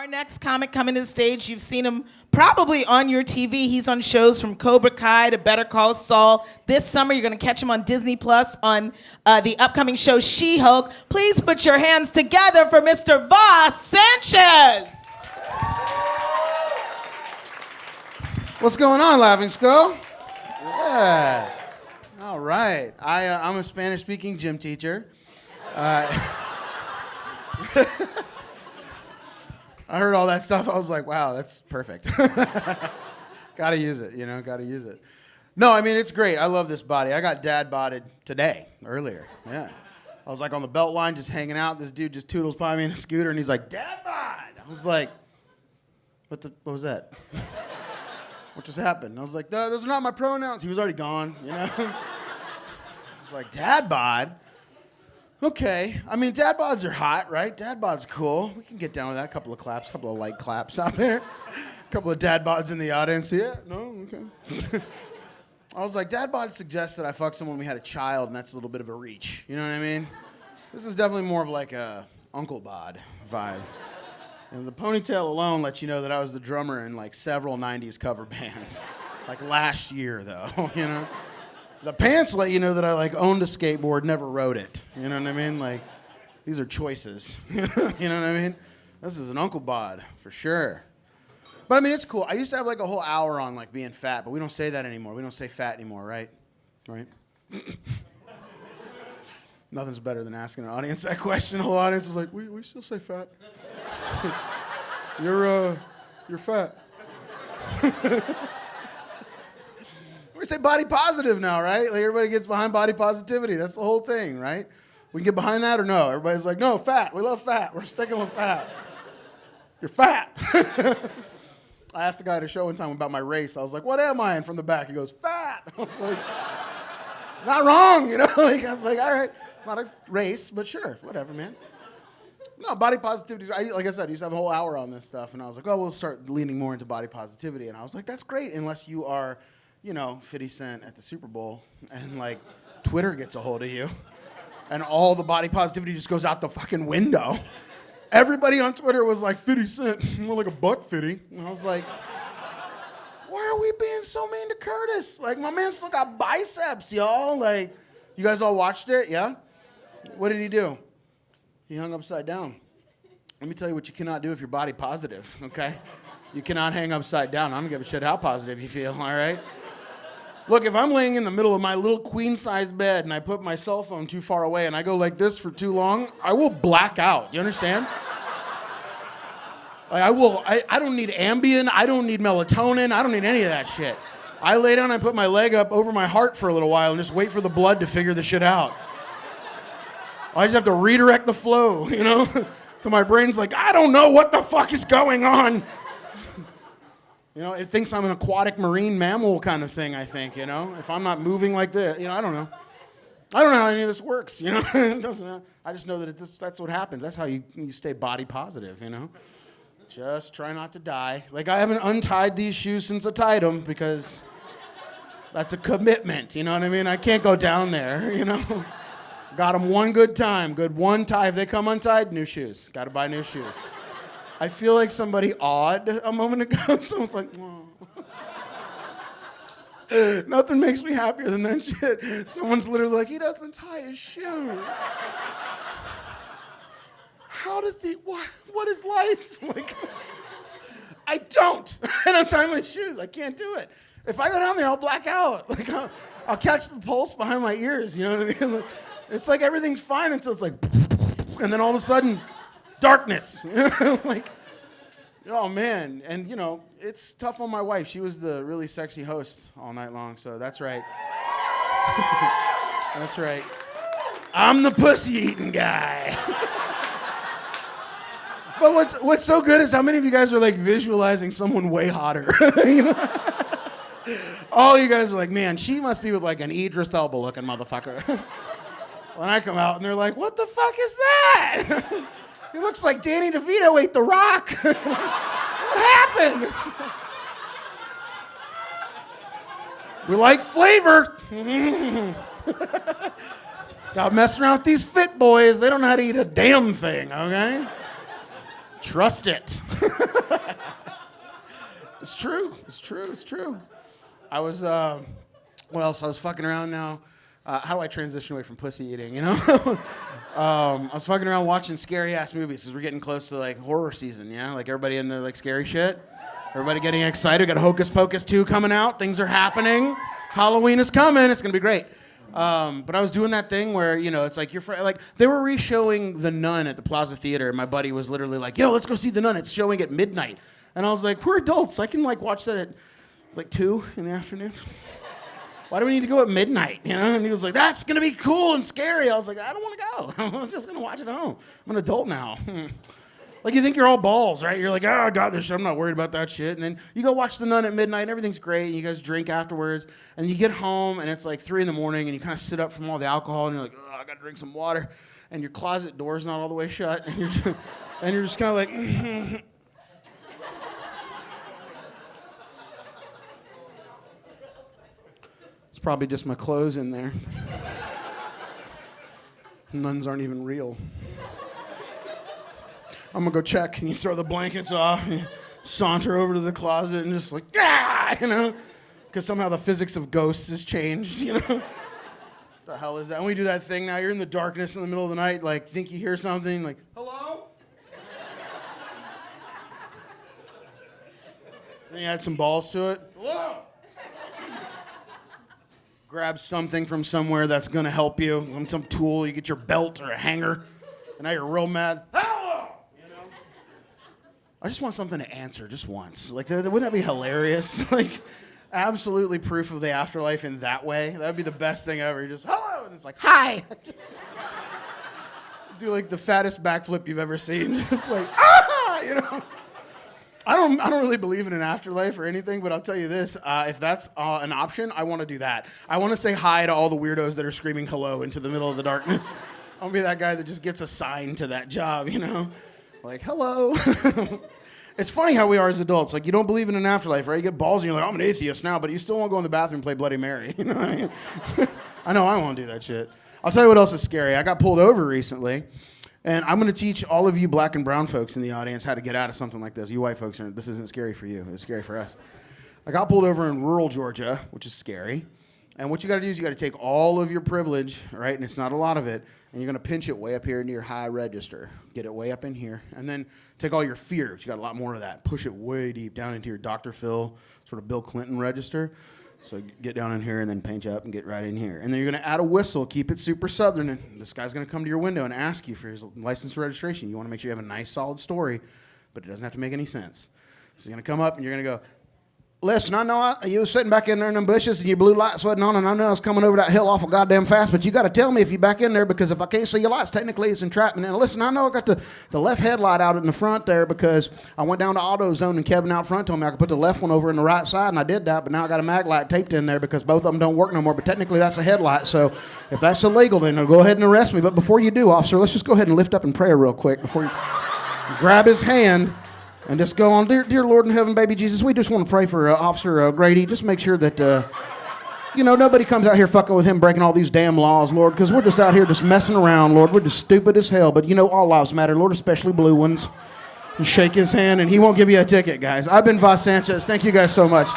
Our next comic coming to the stage, you've seen him probably on your TV. He's on shows from Cobra Kai to Better Call Saul. This summer, you're going to catch him on Disney Plus on the upcoming show She-Hulk. Please put your hands together for Mr. Vas Sanchez. What's going on, Laughing Skull? Yeah. All right. I'm a Spanish-speaking gym teacher. I heard all that stuff. I was like, wow, that's perfect. Gotta use it, gotta use it. No, I mean, it's great. I love this body. I got dad bodded today, earlier. Yeah. I was like on the belt line just hanging out. This dude just toodles by me in a scooter, and he's like, dad bod. I was like, what was that? What just happened? I was like, those are not my pronouns. He was already gone, I was like, dad bod? Okay. I mean, dad bods are hot, right? Dad bod's cool. We can get down with that. A couple of claps, a couple of light claps out there. A couple of dad bods in the audience. Yeah? No? Okay. I was like, dad bod suggests that I fuck someone when we had a child, and that's a little bit of a reach. You know what I mean? This is definitely more of like a uncle bod vibe. And the ponytail alone lets you know that I was the drummer in like several 90s cover bands. Like last year, though, The pants let you know that I like owned a skateboard, never rode it. You know what I mean? Like, these are choices. You know what I mean? This is an uncle bod, for sure. But I mean, it's cool. I used to have like a whole hour on like being fat, but we don't say that anymore. We don't say fat anymore, right? Right? Nothing's better than asking an audience that question. The whole audience is like, we still say fat. You're fat. We say body positive now, right? Like everybody gets behind body positivity. That's the whole thing, right? We can get behind that or no? Everybody's like, no, fat. We love fat. We're sticking with fat. You're fat. I asked a guy at a show one time about my race. I was like, what am I? And from the back, he goes, fat. I was like, it's not wrong, Like, I was like, all right, it's not a race, but sure, whatever, man. No, body positivity, like I said, I used to have a whole hour on this stuff, and I was like, oh, we'll start leaning more into body positivity. And I was like, that's great, unless you are 50 Cent at the Super Bowl, and like Twitter gets a hold of you, and all the body positivity just goes out the fucking window. Everybody on Twitter was like, 50 Cent, more like a buck 50. And I was like, why are we being so mean to Curtis? Like, my man still got biceps, y'all. Like, you guys all watched it, yeah? What did he do? He hung upside down. Let me tell you what you cannot do if you're body positive, okay? You cannot hang upside down. I don't give a shit how positive you feel, all right? Look, if I'm laying in the middle of my little queen-sized bed and I put my cell phone too far away and I go like this for too long, I will black out. Do you understand? Like I don't need Ambien. I don't need melatonin. I don't need any of that shit. I lay down and I put my leg up over my heart for a little while and just wait for the blood to figure the shit out. I just have to redirect the flow, So my brain's like, I don't know what the fuck is going on. It thinks I'm an aquatic marine mammal kind of thing, I think, If I'm not moving like this, I don't know. I don't know how any of this works, It doesn't, I just know that that's what happens. That's how you stay body positive, Just try not to die. Like, I haven't untied these shoes since I tied them because that's a commitment, you know what I mean? I can't go down there, Got them one good time, good one tie. If they come untied, new shoes. Got to buy new shoes. I feel like somebody awed a moment ago. Someone's like, oh. Nothing makes me happier than that shit. Someone's literally like, he doesn't tie his shoes. How does he, what is life? Like, I don't tie my shoes. I can't do it. If I go down there, I'll black out. Like, I'll catch the pulse behind my ears, you know what I mean? It's like everything's fine until it's like, and then all of a sudden, darkness. Like, oh man. And it's tough on my wife. She was the really sexy host all night long, so that's right. That's right. I'm the pussy-eating guy. But what's so good is how many of you guys are like visualizing someone way hotter. All you guys are like, man, she must be with like an Idris Elba looking motherfucker. When I come out and they're like, what the fuck is that? He looks like Danny DeVito ate The Rock. What happened? We like flavor. Stop messing around with these fit boys. They don't know how to eat a damn thing, okay? Trust it. It's true. It's true. It's true. I was, what else? I was fucking around now. How do I transition away from pussy eating, you know? I was fucking around watching scary-ass movies because we're getting close to, like, horror season, yeah? Like, everybody into, like, scary shit? Everybody getting excited. Got Hocus Pocus 2 coming out. Things are happening. Halloween is coming. It's going to be great. But I was doing that thing where, you know, it's like like they were re-showing The Nun at the Plaza Theater, and my buddy was literally like, yo, let's go see The Nun. It's showing at midnight. And I was like, we're adults. I can, like, watch that at, like, 2 in the afternoon. Why do we need to go at midnight, you know? And he was like, that's going to be cool and scary. I was like, I don't want to go. I'm just going to watch it at home. I'm an adult now. Like, you think you're all balls, right? You're like, oh, I got this shit. I'm not worried about that shit. And then you go watch The Nun at midnight, and everything's great, and you guys drink afterwards, and you get home, and it's like 3 a.m, and you kind of sit up from all the alcohol, and you're like, oh, I got to drink some water. And your closet door's not all the way shut, and you're just kind of like, It's probably just my clothes in there. Nuns aren't even real. I'm gonna go check, and you throw the blankets off, and you saunter over to the closet, and just like, you know? Because somehow the physics of ghosts has changed, you know? What the hell is that? When we do that thing now, you're in the darkness in the middle of the night, like, think you hear something, like, hello? Then you add some balls to it. Hello? Grab something from somewhere that's gonna help you, some tool, you get your belt or a hanger, and now you're real mad. Hello! You know? I just want something to answer just once. Like, wouldn't that be hilarious? Like, absolutely proof of the afterlife in that way. That'd be the best thing ever. You're just, hello! And it's like, hi! Just do like the fattest backflip you've ever seen. Just like, ah! You know? I don't really believe in an afterlife or anything, but I'll tell you this, if that's an option, I want to do that. I want to say hi to all the weirdos that are screaming hello into the middle of the darkness. I want to be that guy that just gets assigned to that job, you know? Like, hello. It's funny how we are as adults. Like, you don't believe in an afterlife, right? You get balls and you're like, I'm an atheist now, but you still want to go in the bathroom and play Bloody Mary. You know what I mean? I know I won't do that shit. I'll tell you what else is scary. I got pulled over recently. And I'm going to teach all of you black and brown folks in the audience how to get out of something like this. You white folks, this isn't scary for you. It's scary for us. I got pulled over in rural Georgia, which is scary. And what you got to do is you got to take all of your privilege, right, and it's not a lot of it, and you're going to pinch it way up here into your high register. Get it way up in here. And then take all your fears. You got a lot more of that. Push it way deep down into your Dr. Phil, sort of Bill Clinton register. So get down in here and then pinch up and get right in here. And then you're going to add a whistle, keep it super southern, and this guy's going to come to your window and ask you for his license and registration. You want to make sure you have a nice, solid story, but it doesn't have to make any sense. So you're going to come up and you're going to go, listen, I know you was sitting back in there in them bushes and your blue lights wasn't on, and I know I was coming over that hill awful goddamn fast, but you got to tell me if you're back in there, because if I can't see your lights, technically it's entrapment. And listen, I know I got the left headlight out in the front there because I went down to AutoZone and Kevin out front told me I could put the left one over in the right side, and I did that, but now I got a mag light taped in there because both of them don't work no more, but technically that's a headlight, so if that's illegal, then go ahead and arrest me. But before you do, officer, let's just go ahead and lift up in prayer real quick before you grab his hand. And just go on, dear Lord in heaven, baby Jesus, we just want to pray for Officer Grady. Just make sure that, nobody comes out here fucking with him breaking all these damn laws, Lord, because we're just out here just messing around, Lord. We're just stupid as hell, but all lives matter, Lord, especially blue ones. And shake his hand, and he won't give you a ticket, guys. I've been Vas Sanchez. Thank you guys so much.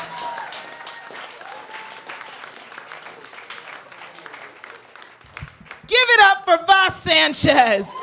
Give it up for Vas Sanchez.